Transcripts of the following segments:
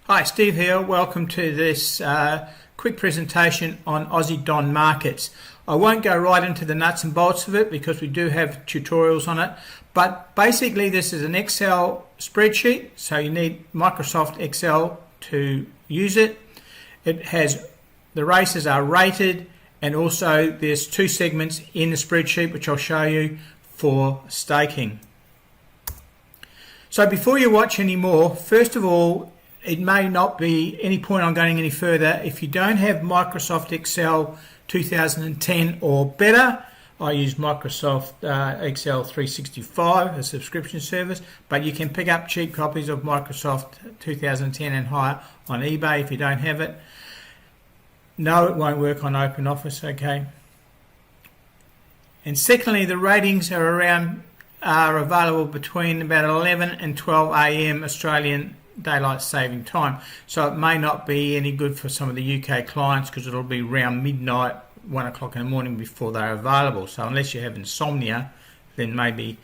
Hi, Steve here. Welcome to this quick presentation on Aussie Don Markets. I won't go right into the nuts and bolts of it because we do have tutorials on it, but basically this is an Excel spreadsheet, so you need Microsoft Excel to use it. It has, the races are rated, and also there's two segments in the spreadsheet which I'll show you for staking. So before you watch any more, first of all, it may not be any point on going any further. If you don't have Microsoft Excel 2010 or better, I use Microsoft Excel 365, a subscription service, but you can pick up cheap copies of Microsoft 2010 and higher on eBay if you don't have it. No, it won't work on OpenOffice, okay? And secondly, the ratings are available between about 11 and 12 AM Australian daylight saving time, so it may not be any good for some of the UK clients because it'll be around midnight, 1 o'clock in the morning before they're available. So unless you have insomnia, then maybe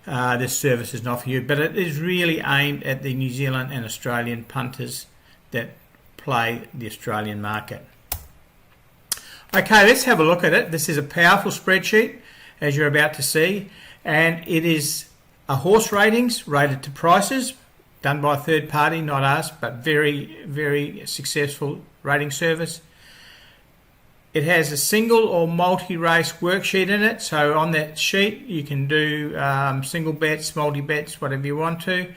this service is not for you, but it is really aimed at the New Zealand and Australian punters that play the Australian market. Okay, let's have a look at it. This is a powerful spreadsheet, as you're about to see, and it is a horse ratings rated to prices, done by a third party, not us, but very, very successful rating service. It has a single or multi-race worksheet in it, so on that sheet you can do single bets, multi-bets, whatever you want to.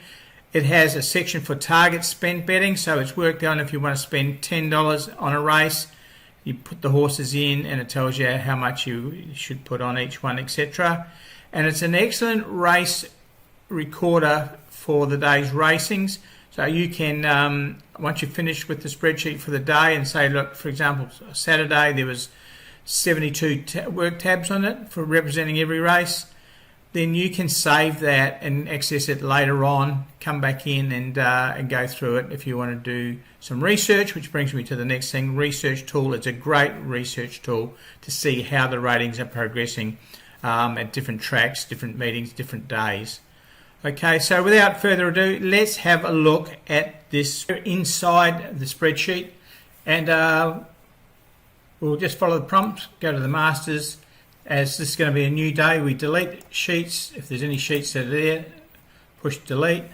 It has a section for target spent betting, so it's worked out if you want to spend $10 on a race, you put the horses in and it tells you how much you should put on each one, etc. And it's an excellent race recorder for the day's racings, so you can once you've finished with the spreadsheet for the day and say, look, for example, Saturday there was 72 work tabs on it for representing every race, then you can save that and access it later on, come back in and go through it if you want to do some research, which brings me to the next thing. Research tool. It's a great research tool to see how the ratings are progressing at different tracks, different meetings, different days. Okay, so without further ado, let's have a look at this inside the spreadsheet, and we'll just follow the prompts, go to the masters. As this is going to be a new day, we delete sheets. If there's any sheets that are there, push delete.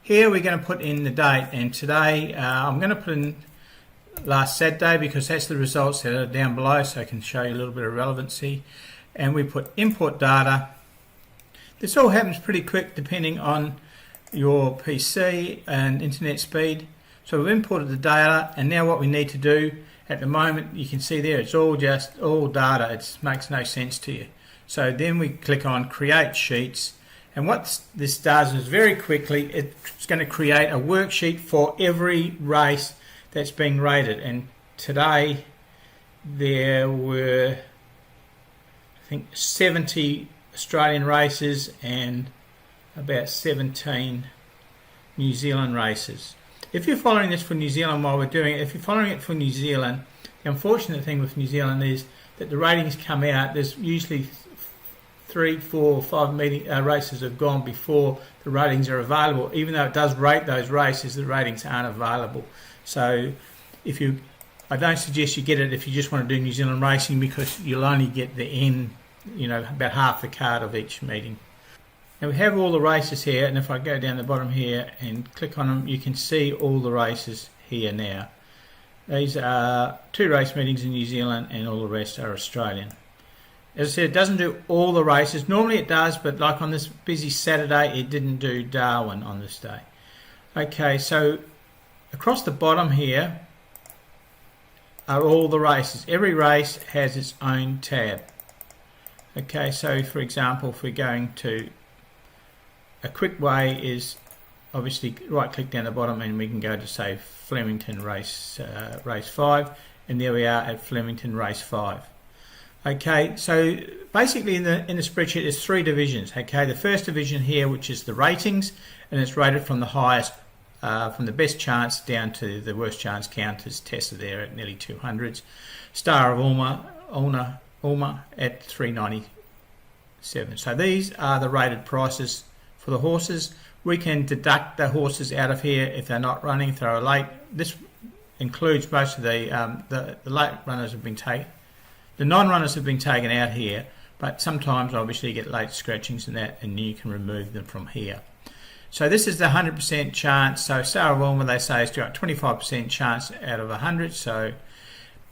Here we're going to put in the date, and today I'm going to put in last Saturday because that's the results that are down below, so I can show you a little bit of relevancy. And we put import data. This all happens pretty quick depending on your PC and internet speed. So we've imported the data, and now what we need to do at the moment, you can see there, it's all data. It makes no sense to you. So then we click on create sheets, and what this does is very quickly it's going to create a worksheet for every race that's being rated. And today there were, I think, 70 Australian races and about 17 New Zealand races. If you're following this for New Zealand while we're doing it, if you're following it for New Zealand, the unfortunate thing with New Zealand is that the ratings come out, there's usually 3, 4, 5 races have gone before the ratings are available. Even though it does rate those races, the ratings aren't available. So I don't suggest you get it if you just want to do New Zealand racing, because you'll only get the end, about half the card of each meeting. Now we have all the races here, and if I go down the bottom here and click on them, you can see all the races here now. These are 2 race meetings in New Zealand, and all the rest are Australian. As I said, it doesn't do all the races. Normally it does, but like on this busy Saturday, it didn't do Darwin on this day. Okay, so across the bottom here are all the races. Every race has its own tab. Okay, so for example, if we're going to, a quick way is obviously right click down the bottom and we can go to say Flemington race 5, and there we are at Flemington race 5. Okay, so basically in the spreadsheet there's 3 divisions. Okay, the first division here, which is the ratings, and it's rated from the highest, from the best chance down to the worst chance counters tested there at nearly 200s. Star of Ulma at 397. So these are the rated prices for the horses. we can deduct the horses out of here if they're not running, if they're late. This includes most of the late runners have been taken. The non-runners have been taken out here, but sometimes obviously you get late scratchings and that, and you can remove them from here. So this is the 100% chance. So Sarah Wilmer, they say, has got 25% chance out of 100. So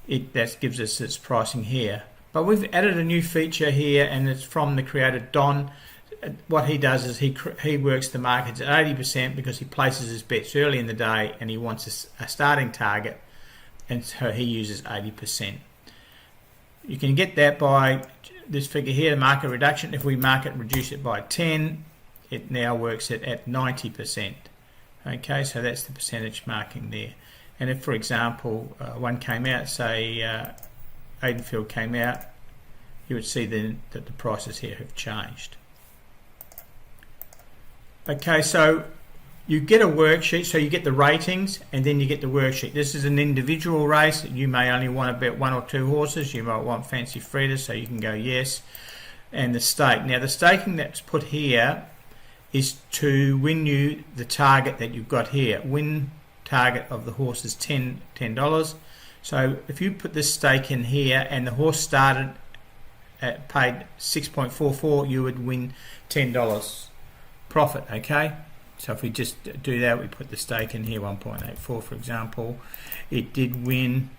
that gives us its pricing here. But we've added a new feature here, and it's from the creator Don. What he does is he works the markets at 80% because he places his bets early in the day and he wants a starting target, and so he uses 80%. You can get that by this figure here, the market reduction. If we reduce it by 10, it now works at 90%. Okay, so that's the percentage marking there. And if, for example, one came out, say Aidenfield came out, you would see then that the prices here have changed. Okay, so you get a worksheet, so you get the ratings and then you get the worksheet. This is an individual race. You may only want to bet 1 or 2 horses. You might want fancy Frieda, so you can go yes. And the stake. Now the staking that's put here is to win you the target that you've got here. Win target of the horse is $10. So if you put this stake in here and the horse started at paid 6.44, you would win $10 profit. Okay, so if we just do that, we put the stake in here, 1.84 for example, it did win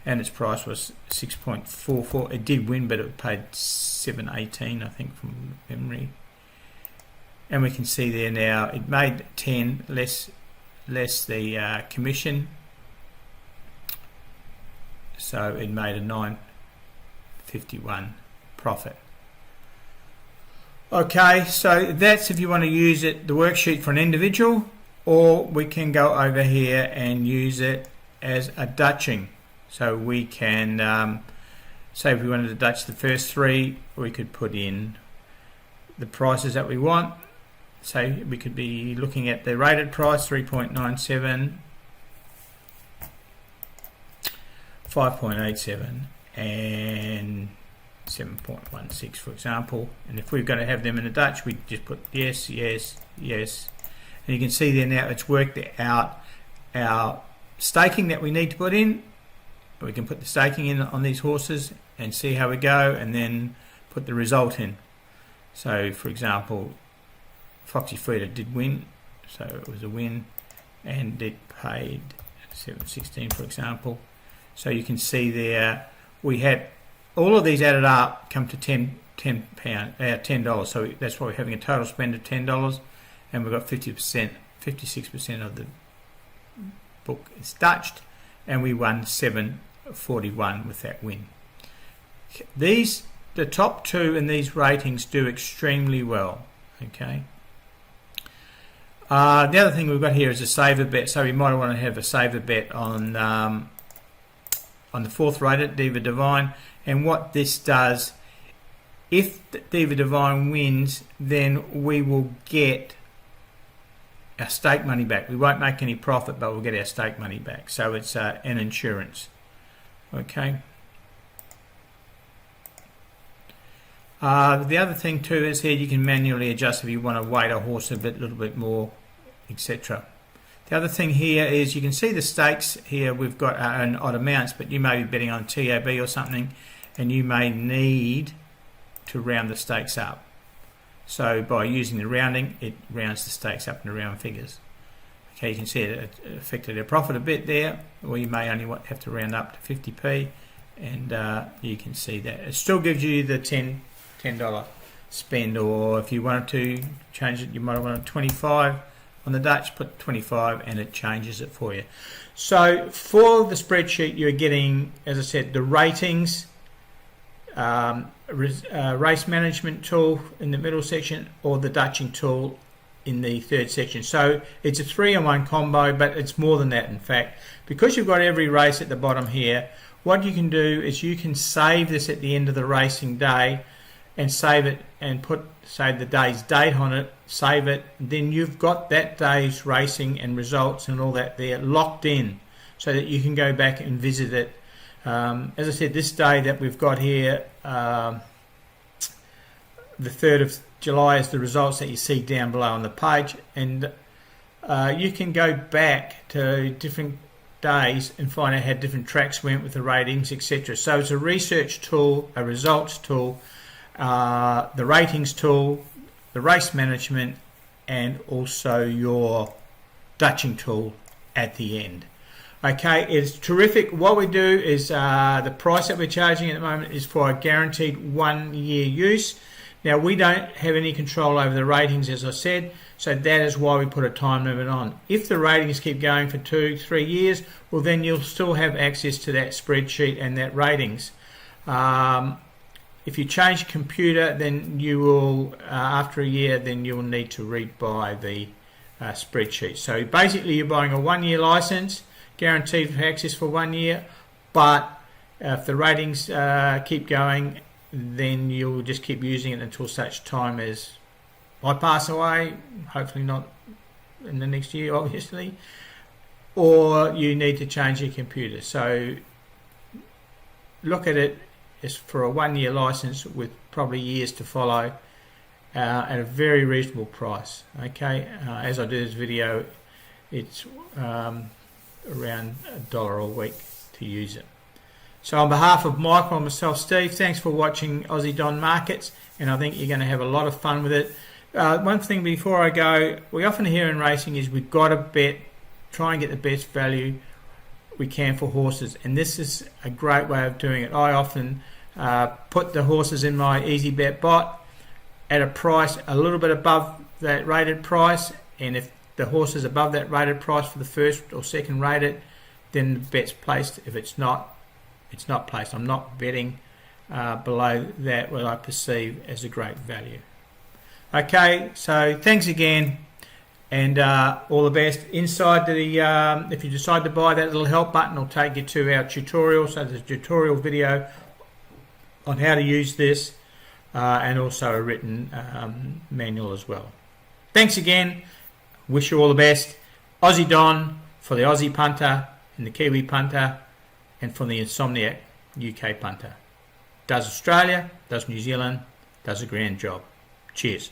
and its price was 6.44. It did win, but it paid 7.18 I think from memory, and we can see there now it made 10 less the commission, so it made a 9.51 profit. Okay, so that's if you want to use it, the worksheet for an individual, or we can go over here and use it as a Dutching. So we can, say if we wanted to Dutch the first 3, we could put in the prices that we want. So we could be looking at the rated price, 3.97, 5.87, and 7.16 for example. And if we're going to have them in a Dutch, we just put yes, yes, yes, and you can see there now it's worked out our staking that we need to put in. We can put the staking in on these horses and see how we go, and then put the result in. So for example, Foxy Frieda did win, so it was a win, and it paid 7.16 for example. So you can see there we had all of these added up come to $10. So that's why we're having a total spend of $10, and we've got 56% of the book is Dutched, and we won 7.41 with that win. The top 2 in these ratings do extremely well. Okay. The other thing we've got here is a saver bet. So we might want to have a saver bet on the 4th rated Diva Divine. And what this does, if Diva Divine wins, then we will get our stake money back. We won't make any profit, but we'll get our stake money back. So it's an insurance. Okay. The other thing too is here you can manually adjust if you want to weight a horse a little bit more, etc. The other thing here is you can see the stakes here. We've got our own odd amounts, but you may be betting on TAB or something, and you may need to round the stakes up. So by using the rounding, it rounds the stakes up into round figures. Okay, you can see it affected our profit a bit there, or you may only have to round up to 50p, and you can see that. It still gives you the $10 spend, or if you wanted to change it, you might want 25 on the Dutch, put 25 and it changes it for you. So for the spreadsheet, you're getting, as I said, the ratings, race management tool in the middle section, or the Dutching tool in the 3rd section. So it's a 3-in-1 combo, but it's more than that in fact, because you've got every race at the bottom here. What you can do is you can save this at the end of the racing day, and save it and put, say, the day's date on it, save it, then you've got that day's racing and results and all that there locked in, so that you can go back and visit it. As I said, this day that we've got here, the 3rd of July is the results that you see down below on the page, and you can go back to different days and find out how different tracks went with the ratings, etc. So it's a research tool, a results tool, the ratings tool, the race management, and also your Dutching tool at the end. Okay, it's terrific. What we do is the price that we're charging at the moment is for a guaranteed 1 year use. Now, we don't have any control over the ratings, as I said, so that is why we put a time limit on. If the ratings keep going for 2-3 years, well, then you'll still have access to that spreadsheet and that ratings. If you change computer, then you will, after a year, then you will need to rebuy the spreadsheet. So basically, you're buying a 1 year license, guaranteed for access for 1 year, but if the ratings keep going, then you'll just keep using it until such time as I pass away, hopefully not in the next year, obviously, or you need to change your computer. So look at it as for a 1 year license with probably years to follow at a very reasonable price. Okay, as I do this video, it's around $1 a week to use it. So on behalf of Michael and myself, Steve, thanks for watching Aussie Don Markets, and I think you're going to have a lot of fun with it. One thing before I go, we often hear in racing is we've got to bet, try and get the best value we can for horses, and this is a great way of doing it. I often put the horses in my easy bet bot at a price a little bit above that rated price, and if the horse is above that rated price for the first or second rated, then the bet's placed. If it's not, it's not placed. I'm not betting below that what I perceive as a great value. Okay, so thanks again, and all the best. Inside the, if you decide to buy that little help button, will take you to our tutorial. So there's a tutorial video on how to use this, and also a written manual as well. Thanks again. Wish you all the best. Aussie Don for the Aussie punter and the Kiwi punter, and from the Insomniac UK punter. Does Australia, does New Zealand, does a grand job. Cheers.